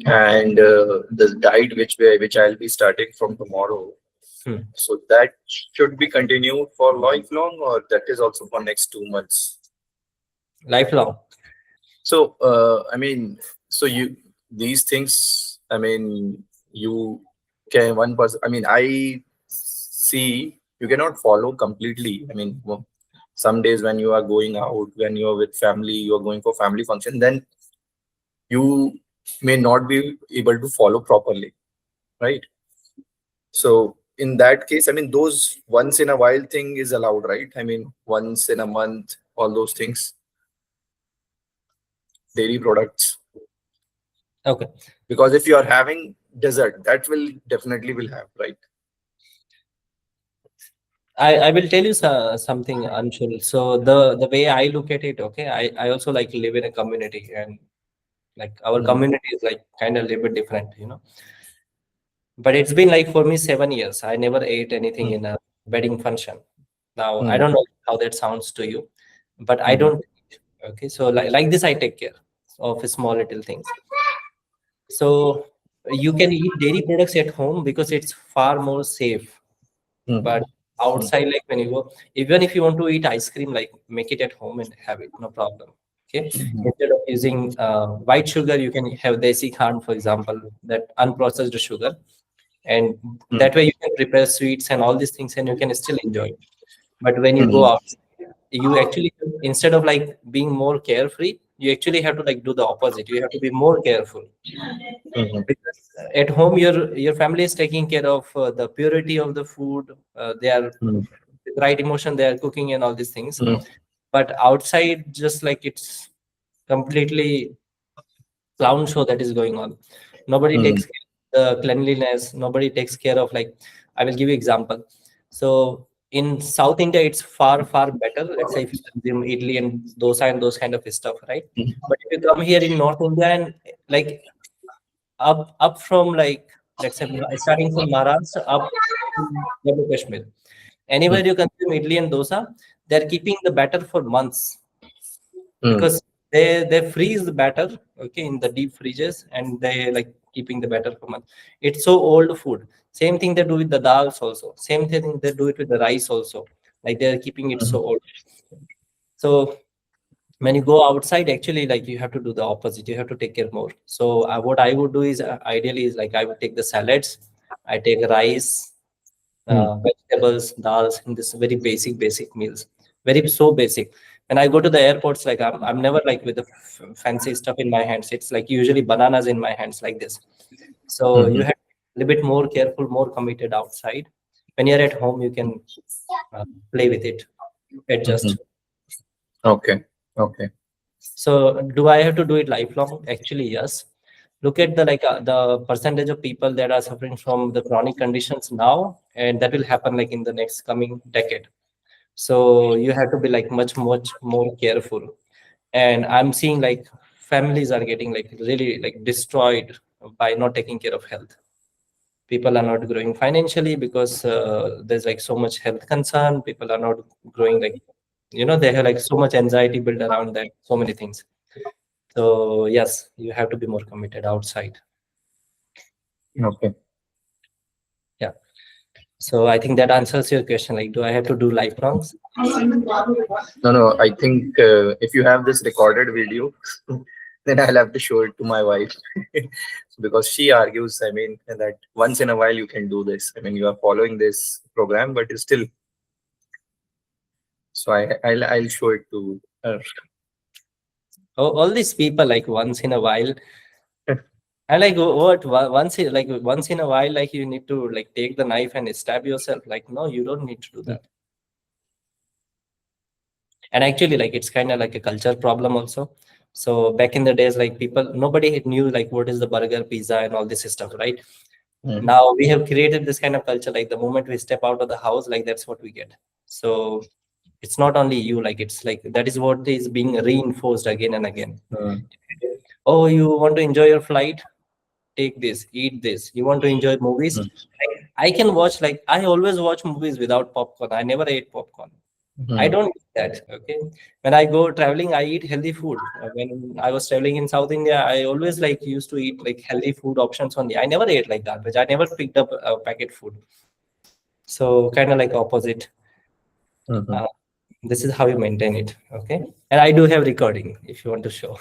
and the diet which I'll be starting from tomorrow. Hmm. So that should be continued for lifelong, or that is also for next 2 months. Lifelong. So I mean, so you these things. I mean, you can one person. I mean, I see you cannot follow completely. I mean, some days when you are going out, when you are with family, you are going for family function, then you may not be able to follow properly, right? So in that case, I mean, those once in a while thing is allowed, right? I mean, once in a month, all those things, dairy products. Okay. Because if you are having dessert, that will definitely will have, right? I will tell you something, Anshul. So the way I look at it, okay, I also like live in a community, and like our Mm, community is like kind of a little bit different. But it's been like for me 7 years. I never ate anything mm, in a wedding function. Now I mm, don't know how that sounds to you, but I mm, don't. Okay, so like this, I take care of small little things. So you can eat dairy products at home because it's far more safe. mm, But outside, like when you go, even if you want to eat ice cream, like make it at home and have it, no problem. Okay. Instead of using white sugar, you can have desi khan, for example, that unprocessed sugar, and mm, that way you can prepare sweets and all these things, and you can still enjoy. But when you go mm, out, you actually, instead of like being more carefree, you actually have to like do the opposite. You have to be more careful, mm, because at home your family is taking care of the purity of the food. They are mm, with right emotion, they are cooking and all these things. mm, But outside, just like it's completely clown show that is going on. Nobody mm, takes care of the cleanliness. Nobody takes care of, like, I will give you example. So in South India, it's far better. Let's say if you consume idli and dosa and those kind of stuff, right? But if you come here in North India and like up from, like, let's say starting from Maharashtra up to Jammu Kashmir, mm, anywhere you consume idli and dosa, they're keeping the batter for months, mm, because they freeze the batter, okay, in the deep freezers, and they like keeping the batter for months. It's so old food. Same thing they do with the dals also. Same thing they do it with the rice also. Like they're keeping it so mm, old. So when you go outside, actually, like you have to do the opposite. You have to take care more. So what I would do is, ideally is like I would take the salads, I take rice, mm, vegetables, dals, in this very basic meals. Very so basic. When I go to the airports, like I'm never like with the fancy stuff in my hands. It's like usually bananas in my hands like this. So you mm, have to be a little bit more careful, more committed outside. When you're at home, you can play with it, mm. adjust. Okay. Okay. So do I have to do it lifelong? Actually, yes. Look at the percentage of people that are suffering from the chronic conditions now, and that will happen like in the next coming decade. So you have to be like much more careful. And I'm seeing like families are getting like really like destroyed by not taking care of health. People are not growing financially because there's like so much health concern. People are not growing, like, they have like so much anxiety built around that, so many things. So yes, you have to be more committed outside. Okay. Yeah. So I think that answers your question. Like, do I have to do lifelongs? No, no. I think if you have this recorded video, then I'll have to show it to my wife because she argues. I mean, that once in a while you can do this. I mean, you are following this program, but it's still. So I'll show it to her. All these people, like once in a while, and like what once in a while, like you need to like take the knife and stab yourself. Like, no, you don't need to do that. And actually, like it's kind of like a culture problem also. So back in the days, like people, nobody knew like what is the burger, pizza, and all this stuff, right? Mm, Now we have created this kind of culture. Like the moment we step out of the house, like that's what we get. So it's not only you, like it's like that is what is being reinforced again and again. mm, Oh, you want to enjoy your flight? Take this, eat this. You want to enjoy movies? mm, I can watch, like I always watch movies without popcorn. I never ate popcorn. I Hmm. don't do that. Okay. When I go traveling, I eat healthy food. When I was traveling in South India, I always like used to eat like healthy food options only. I never ate like garbage. I never picked up packet food. So kind of like opposite. Hmm. Uh, this is how you maintain it. Okay. And I do have recording if you want to show.